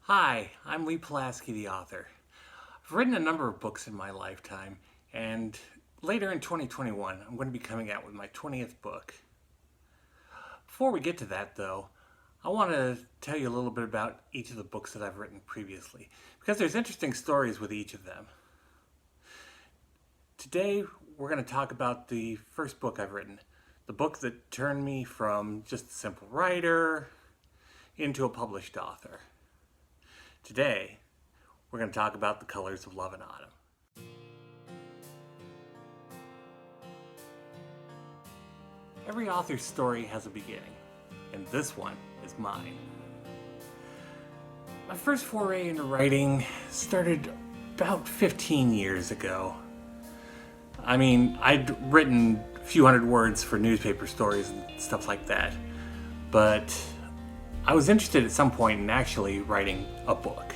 Hi, I'm Lee Pulaski, the author. I've written a number of books in my lifetime, and later in 2021, I'm going to be coming out with my 20th book. Before we get to that, though, I want to tell you a little bit about each of the books that I've written previously, because there's interesting stories with each of them. Today, we're going to talk about the first book I've written, the book that turned me from just a simple writer into a published author. Today, we're going to talk about The Colors of Love and Autumn. Every author's story has a beginning, and this one is mine. My first foray into writing started about 15 years ago. I'd written a few hundred words for newspaper stories and stuff like that, but I was interested at some point in actually writing a book.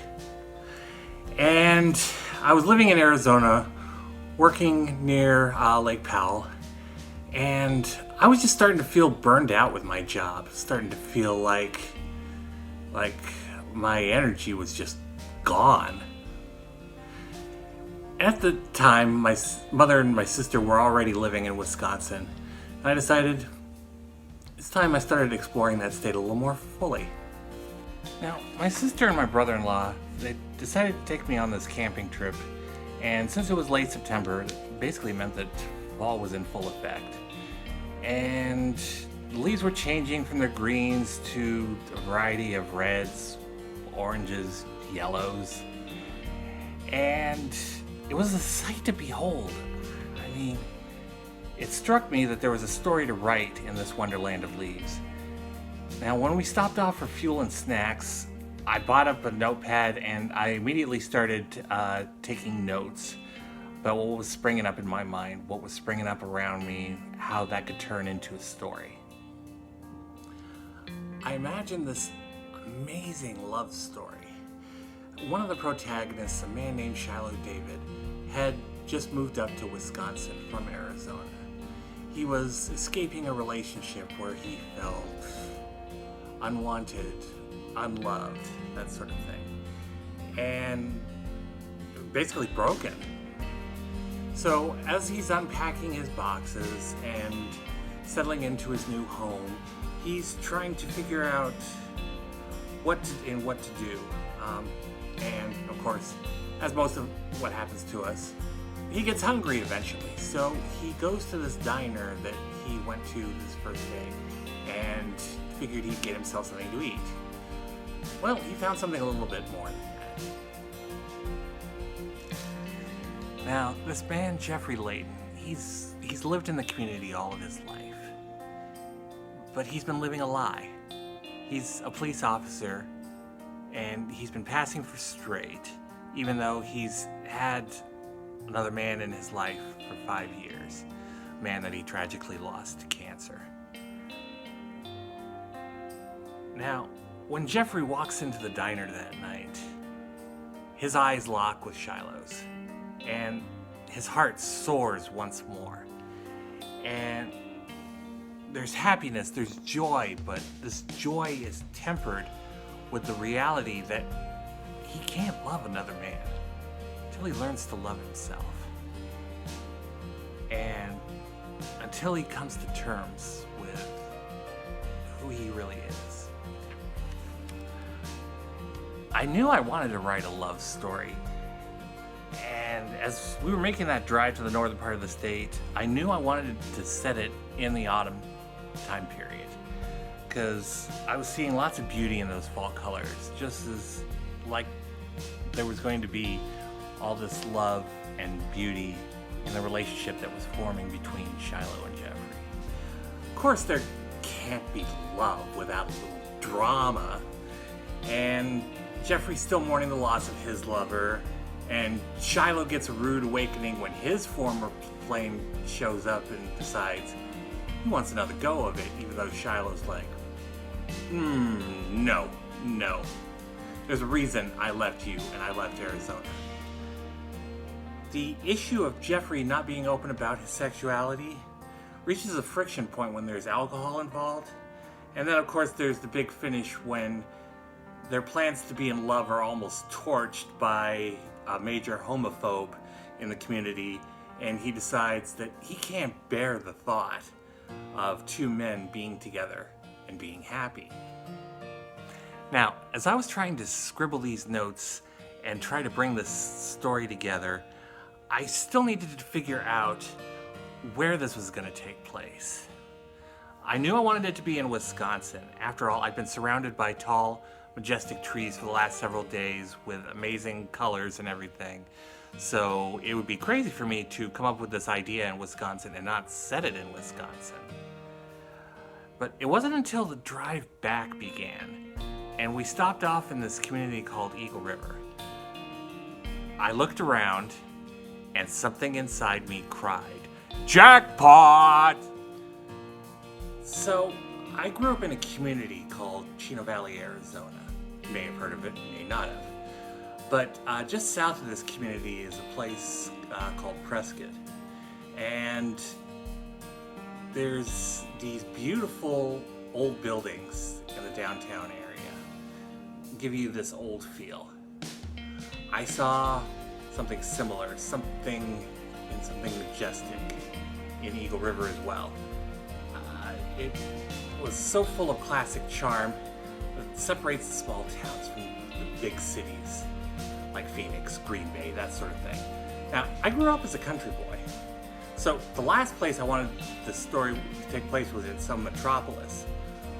And I was living in Arizona, working near Lake Powell, and I was just starting to feel burned out with my job, starting to feel like my energy was just gone. At the time, my mother and my sister were already living in Wisconsin, and I decided it's time I started exploring that state a little more fully. Now, my sister and my brother-in-law, they decided to take me on this camping trip, and since it was late September, it basically meant that fall was in full effect. And the leaves were changing from their greens to a variety of reds, oranges, yellows, and it was a sight to behold. It struck me that there was a story to write in this wonderland of leaves. Now, when we stopped off for fuel and snacks, I bought up a notepad and I immediately started taking notes about what was springing up in my mind, what was springing up around me, how that could turn into a story. I imagined this amazing love story. One of the protagonists, a man named Shiloh David, had just moved up to Wisconsin from Arizona. He was escaping a relationship where he felt unwanted, unloved, that sort of thing, and basically broken. So as he's unpacking his boxes and settling into his new home, he's trying to figure out what to do. And of course, as most of what happens to us, he gets hungry eventually. So he goes to this diner that he went to this first day and figured he'd get himself something to eat. Well, he found something a little bit more than that. Now, this man, Jeffrey Layton, he's lived in the community all of his life. But he's been living a lie. He's a police officer, and he's been passing for straight, even though he's had another man in his life for 5 years, a man that he tragically lost to cancer. Now, when Jeffrey walks into the diner that night, his eyes lock with Shiloh's, and his heart soars once more. And there's happiness, there's joy, but this joy is tempered with the reality that he can't love another man until he learns to love himself. And until he comes to terms with who he really is. I knew I wanted to write a love story. And as we were making that drive to the northern part of the state, I knew I wanted to set it in the autumn time period, because I was seeing lots of beauty in those fall colors, just as like there was going to be all this love and beauty in the relationship that was forming between Shiloh and Jeffrey. Of course, there can't be love without a little drama, and Jeffrey's still mourning the loss of his lover, and Shiloh gets a rude awakening when his former flame shows up and decides he wants another go of it, even though Shiloh's like, no. There's a reason I left you and I left Arizona. The issue of Jeffrey not being open about his sexuality reaches a friction point when there's alcohol involved. And then, of course, there's the big finish when their plans to be in love are almost torched by a major homophobe in the community, and he decides that he can't bear the thought of two men being together and being happy. Now, as I was trying to scribble these notes and try to bring this story together, I still needed to figure out where this was going to take place. I knew I wanted it to be in Wisconsin. After all, I've been surrounded by tall, majestic trees for the last several days with amazing colors and everything. So it would be crazy for me to come up with this idea in Wisconsin and not set it in Wisconsin. But it wasn't until the drive back began, and we stopped off in this community called Eagle River. I looked around, and something inside me cried, "Jackpot!" So, I grew up in a community called Chino Valley, Arizona. You may have heard of it, you may not have. But just south of this community is a place called Prescott. And there's these beautiful old buildings in the downtown area. Give you this old feel. I saw something similar, something majestic in Eagle River as well. It was so full of classic charm that separates the small towns from the big cities like Phoenix, Green Bay, that sort of thing. Now, I grew up as a country boy, so the last place I wanted the story to take place was in some metropolis,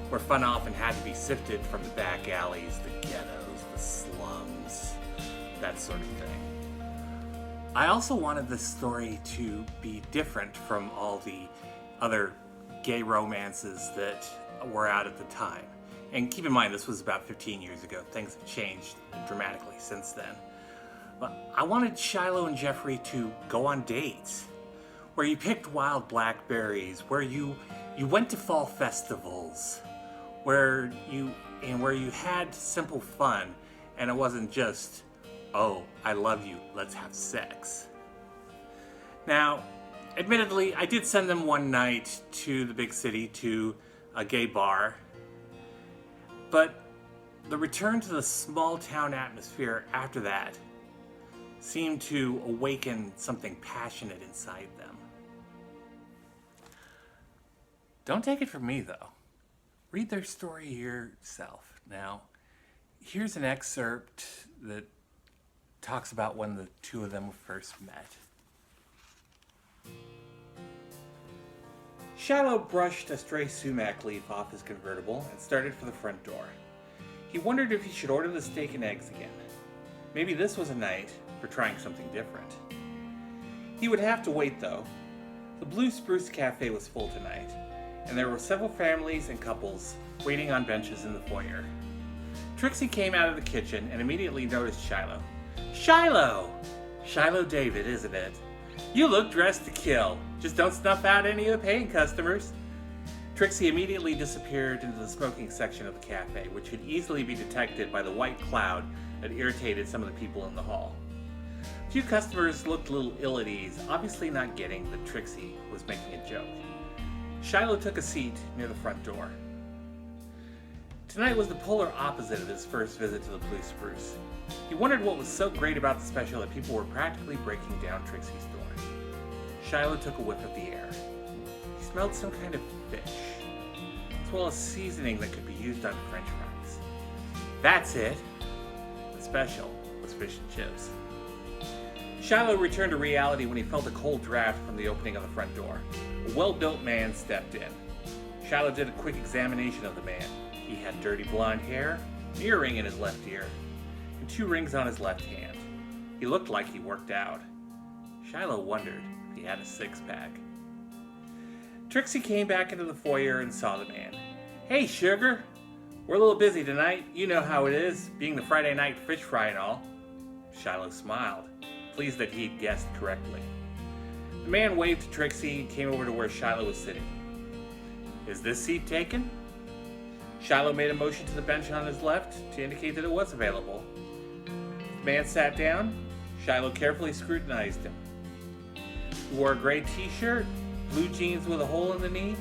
where fun often had to be sifted from the back alleys, the ghettos, the slums, that sort of thing. I also wanted this story to be different from all the other gay romances that were out at the time. And keep in mind, this was about 15 years ago. Things have changed dramatically since then. But I wanted Shiloh and Jeffrey to go on dates, where you picked wild blackberries, where you went to fall festivals, where you had simple fun, and it wasn't just, "Oh, I love you, let's have sex." Now, admittedly, I did send them one night to the big city, to a gay bar, but the return to the small town atmosphere after that seemed to awaken something passionate inside them. Don't take it from me, though. Read their story yourself. Now, here's an excerpt that talks about when the two of them first met. Shiloh brushed a stray sumac leaf off his convertible and started for the front door. He wondered if he should order the steak and eggs again. Maybe this was a night for trying something different. He would have to wait, though. The Blue Spruce Cafe was full tonight, and there were several families and couples waiting on benches in the foyer. Trixie came out of the kitchen and immediately noticed Shiloh. "Shiloh! Shiloh David, isn't it? You look dressed to kill. Just don't snuff out any of the paying customers." Trixie immediately disappeared into the smoking section of the cafe, which could easily be detected by the white cloud that irritated some of the people in the hall. A few customers looked a little ill at ease, obviously not getting that Trixie was making a joke. Shiloh took a seat near the front door. Tonight was the polar opposite of his first visit to the Blue Spruce. He wondered what was so great about the special that people were practically breaking down Trixie's door. Shiloh took a whiff of the air. He smelled some kind of fish, as well as seasoning that could be used on French fries. That's it. The special was fish and chips. Shiloh returned to reality when he felt a cold draft from the opening of the front door. A well-built man stepped in. Shiloh did a quick examination of the man. He had dirty blonde hair, an earring in his left ear, and 2 rings on his left hand. He looked like he worked out. Shiloh wondered if he had a six-pack. Trixie came back into the foyer and saw the man. "Hey, sugar. We're a little busy tonight. You know how it is, being the Friday night fish fry and all." Shiloh smiled, pleased that he'd guessed correctly. The man waved to Trixie and came over to where Shiloh was sitting. "Is this seat taken?" Shiloh made a motion to the bench on his left to indicate that it was available. The man sat down. Shiloh carefully scrutinized him. He wore a gray t-shirt, blue jeans with a hole in the knee,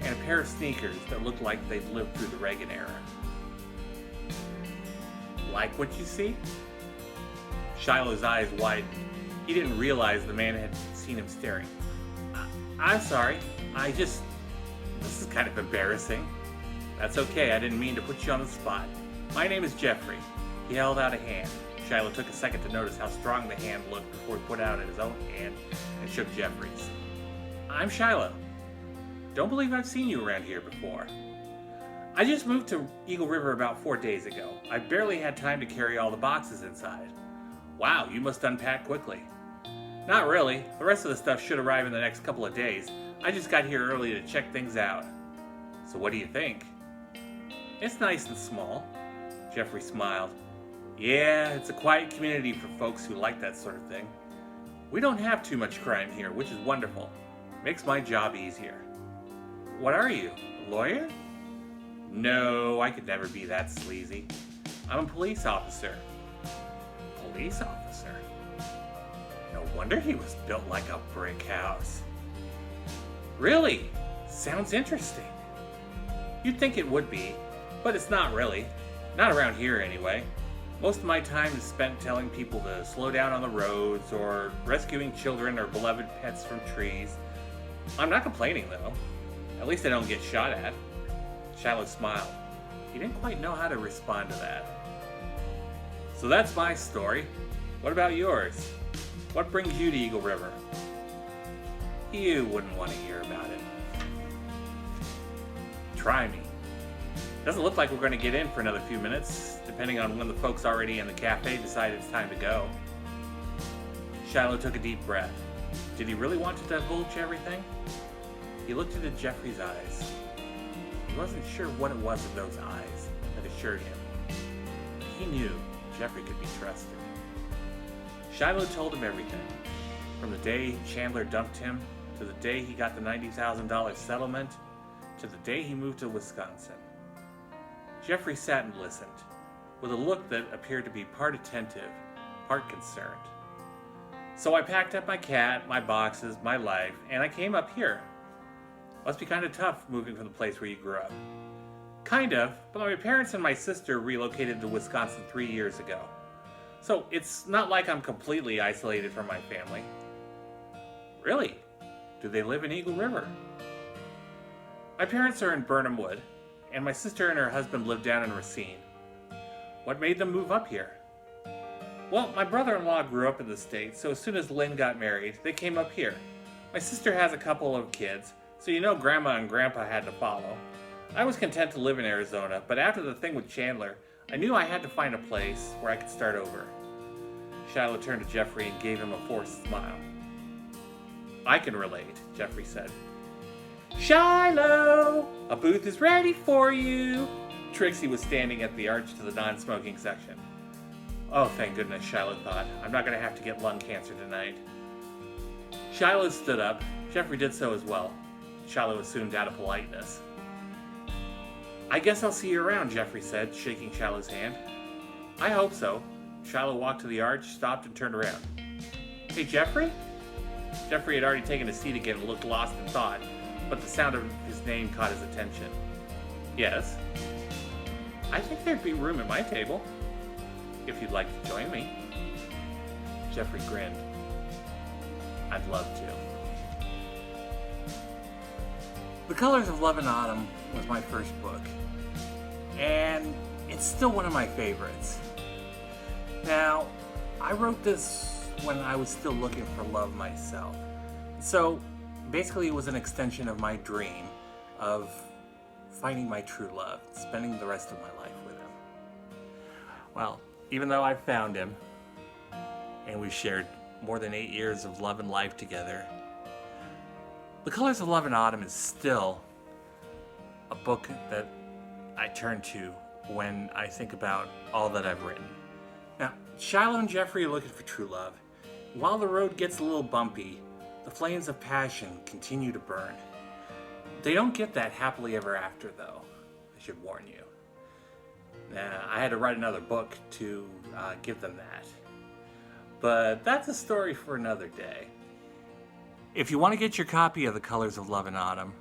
and a pair of sneakers that looked like they'd lived through the Reagan era. like what you see? Shiloh's eyes widened. He didn't realize the man had seen him staring. I'm sorry. This is kind of embarrassing. That's okay, I didn't mean to put you on the spot. My name is Jeffrey. He held out a hand. Shiloh took a second to notice how strong the hand looked before he put out his own hand and shook Jeffrey's. I'm Shiloh. Don't believe I've seen you around here before. I just moved to Eagle River about 4 days ago. I barely had time to carry all the boxes inside. Wow, you must unpack quickly. Not really. The rest of the stuff should arrive in the next couple of days. I just got here early to check things out. So what do you think? It's nice and small. Jeffrey smiled. Yeah, it's a quiet community for folks who like that sort of thing. We don't have too much crime here, which is wonderful. Makes my job easier. What are you, a lawyer? No, I could never be that sleazy. I'm a police officer. Police officer? No wonder he was built like a brick house. Really? Sounds interesting. You'd think it would be, but it's not really. Not around here anyway. Most of my time is spent telling people to slow down on the roads or rescuing children or beloved pets from trees. I'm not complaining though. At least I don't get shot at. Shiloh smiled. He didn't quite know how to respond to that. So that's my story. What about yours? What brings you to Eagle River? You wouldn't want to hear about it. Try me. Doesn't look like we're going to get in for another few minutes, depending on when the folks already in the cafe decide it's time to go. Shiloh took a deep breath. Did he really want to divulge everything? He looked into Jeffrey's eyes. He wasn't sure what it was in those eyes that assured him. He knew Jeffrey could be trusted. Shiloh told him everything, from the day Chandler dumped him, to the day he got the $90,000 settlement, to the day he moved to Wisconsin. Jeffrey sat and listened, with a look that appeared to be part attentive, part concerned. So I packed up my cat, my boxes, my life, and I came up here. Must be kind of tough moving from the place where you grew up. Kind of, but my parents and my sister relocated to Wisconsin 3 years ago. So it's not like I'm completely isolated from my family. Really? Do they live in Eagle River? My parents are in Burnham Wood, and my sister and her husband live down in Racine. What made them move up here? Well, my brother-in-law grew up in the States, so as soon as Lynn got married, they came up here. My sister has a couple of kids, so you know Grandma and Grandpa had to follow. I was content to live in Arizona, but after the thing with Chandler, I knew I had to find a place where I could start over. Shiloh turned to Jeffrey and gave him a forced smile. I can relate, Jeffrey said. Shiloh! A booth is ready for you! Trixie was standing at the arch to the non-smoking section. Oh, thank goodness, Shiloh thought. I'm not going to have to get lung cancer tonight. Shiloh stood up. Jeffrey did so as well. Shiloh assumed out of politeness. I guess I'll see you around, Jeffrey said, shaking Shiloh's hand. I hope so. Shiloh walked to the arch, stopped, and turned around. Hey, Jeffrey? Jeffrey had already taken a seat again and looked lost in thought, but the sound of his name caught his attention. Yes? I think there'd be room at my table, if you'd like to join me. Jeffrey grinned. I'd love to. The Colors of Love and Autumn was my first book, and it's still one of my favorites. Now, I wrote this when I was still looking for love myself. So, basically it was an extension of my dream of finding my true love, spending the rest of my life with him. Well, even though I found him, and we shared more than 8 years of love and life together, The Colors of Love and Autumn is still a book that I turn to when I think about all that I've written. Now, Shiloh and Jeffrey are looking for true love. While the road gets a little bumpy, the flames of passion continue to burn. They don't get that happily ever after, though. I should warn you. I had to write another book to give them that. But that's a story for another day. If you want to get your copy of The Colors of Love and Autumn,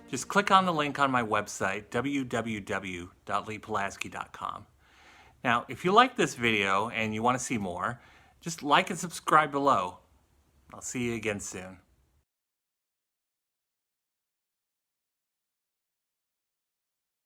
just click on the link on my website, www.leepulaski.com. Now, if you like this video and you want to see more, just like and subscribe below. I'll see you again soon.